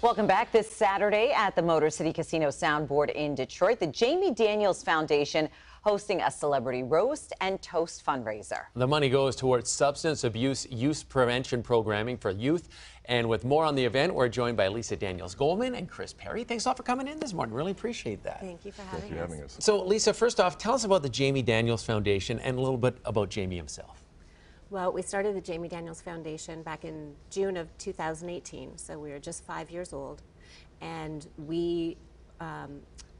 Welcome back. This Saturday at the Motor City Casino Soundboard in Detroit, the Jamie Daniels Foundation hosting a celebrity roast and toast fundraiser. The money goes towards substance abuse use prevention programming for youth. And with more on the event, we're joined by Lisa Daniels-Goldman and Chris Perry. Thanks a lot for coming in this morning. Really appreciate that. Thank you for having us. So, Lisa, first off, tell us about the Jamie Daniels Foundation and a little bit about Jamie himself. Well, we started the Jamie Daniels Foundation back in June of 2018, so we were just 5 years old, and we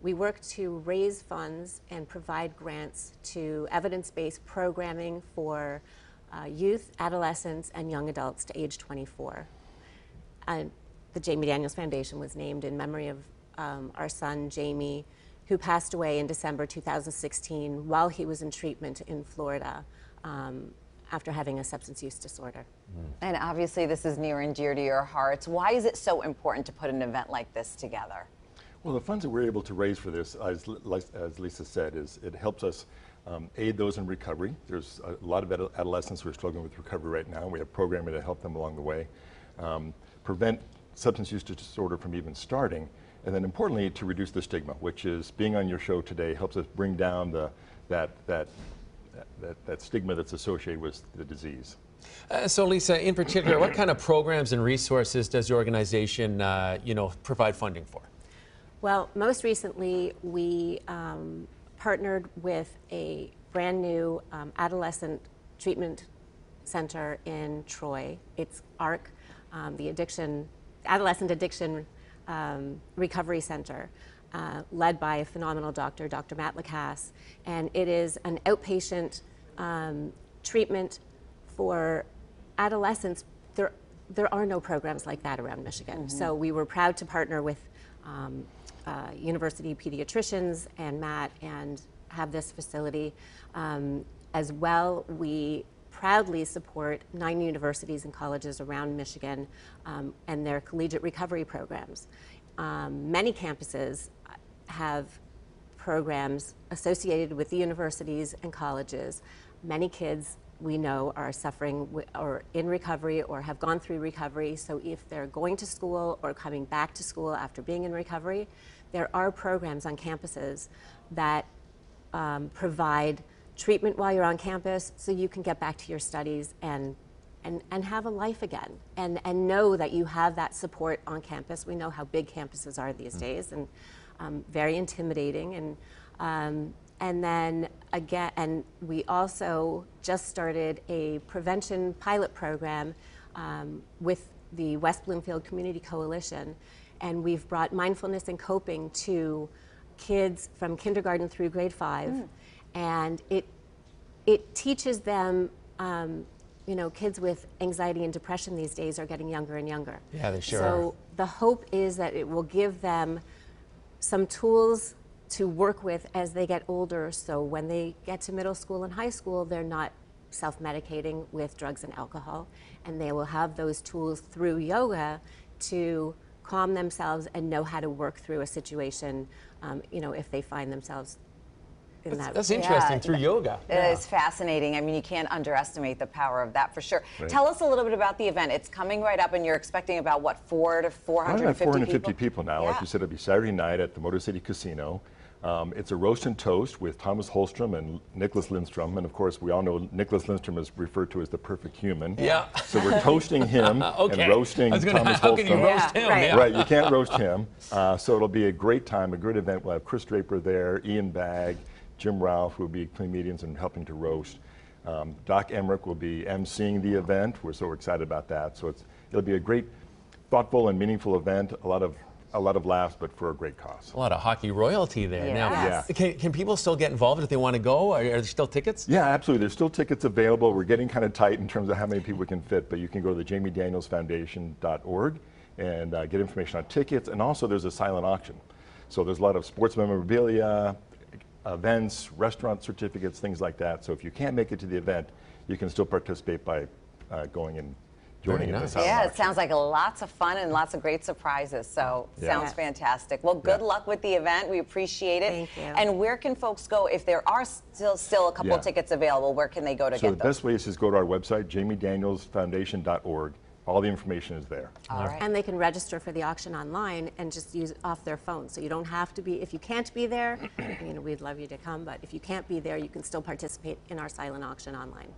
work to raise funds and provide grants to evidence-based programming for youth, adolescents, and young adults to age 24. The Jamie Daniels Foundation was named in memory of our son, Jamie, who passed away in December 2016 while he was in treatment in Florida after having a substance use disorder. And obviously this is near and dear to your hearts. Why is it so important to put an event like this together? Well, the funds that we're able to raise for this, as Lisa said, is it helps us aid those in recovery. There's a lot of adolescents who are struggling with recovery right now. We have programming to help them along the way. Prevent substance use disorder from even starting, and then importantly to reduce the stigma, which is being on your show today helps us bring down that stigma that's associated with the disease. So, Lisa, in particular, what kind of programs and resources does your organization, provide funding for? Well, most recently we partnered with a brand new adolescent treatment center in Troy. It's ARC, the Adolescent Addiction Recovery Center, led by a phenomenal doctor, Dr. Matt Lacasse, and it is an outpatient treatment for adolescents. There are no programs like that around Michigan, so we were proud to partner with university pediatricians and Matt and have this facility. As well, we proudly support 9 universities and colleges around Michigan and their collegiate recovery programs. Many campuses have programs associated with the universities and colleges. Many kids we know are suffering or in recovery or have gone through recovery, so if they're going to school or coming back to school after being in recovery, there are programs on campuses that provide treatment while you're on campus so you can get back to your studies and have a life again and know that you have that support on campus. We know how big campuses are these days and very intimidating. And then again, and we also just started a prevention pilot program with the West Bloomfield Community Coalition, and we've brought mindfulness and coping to kids from kindergarten through grade 5. And it teaches them, kids with anxiety and depression these days are getting younger and younger. Yeah, they sure are. So the hope is that it will give them some tools to work with as they get older, so when they get to middle school and high school, they're not self-medicating with drugs and alcohol, and they will have those tools through yoga to calm themselves and know how to work through a situation, if they find themselves in that. That's interesting, through yoga. It is fascinating. I mean, you can't underestimate the power of that for sure. Right. Tell us a little bit about the event. It's coming right up, and you're expecting about, what, 400 to 450 450 people now. Yeah. Like you said, it'll be Saturday night at the Motor City Casino. It's a roast and toast with Tomas Holmstrom and Nicklas Lidstrom, and of course we all know Nicklas Lidstrom is referred to as the perfect human. Yeah. So we're toasting him and roasting Tomas Holmstrom. How can you roast him? Right. Yeah. Right, you can't roast him. So it'll be a great time, a great event. We'll have Chris Draper there, Ian Bagg, Jim Ralph, who will be comedians and helping to roast. Doc Emmerich will be emceeing the event. We're so excited about that. So it'll be a great, thoughtful and meaningful event. A lot of laughs, but for a great cause. A lot of hockey royalty there. Yes. Now, can people still get involved if they want to go? Are there still tickets? Yeah, absolutely. There's still tickets available. We're getting kind of tight in terms of how many people we can fit, but you can go to the jamiedanielsfoundation.org and get information on tickets. And also there's a silent auction. So there's a lot of sports memorabilia, events, restaurant certificates, things like that. So if you can't make it to the event, you can still participate by going and joining in this. Yeah, it sounds like lots of fun and lots of great surprises. So sounds fantastic. Well, good luck with the event. We appreciate it. Thank you. And where can folks go if there are still a couple tickets available? Where can they go to get those? So the best way is just go to our website, jamiedanielsfoundation.org, All the information is there. All right. And they can register for the auction online and just use it off their phone. So you don't have to be, if you can't be there, we'd love you to come, but if you can't be there, you can still participate in our silent auction online.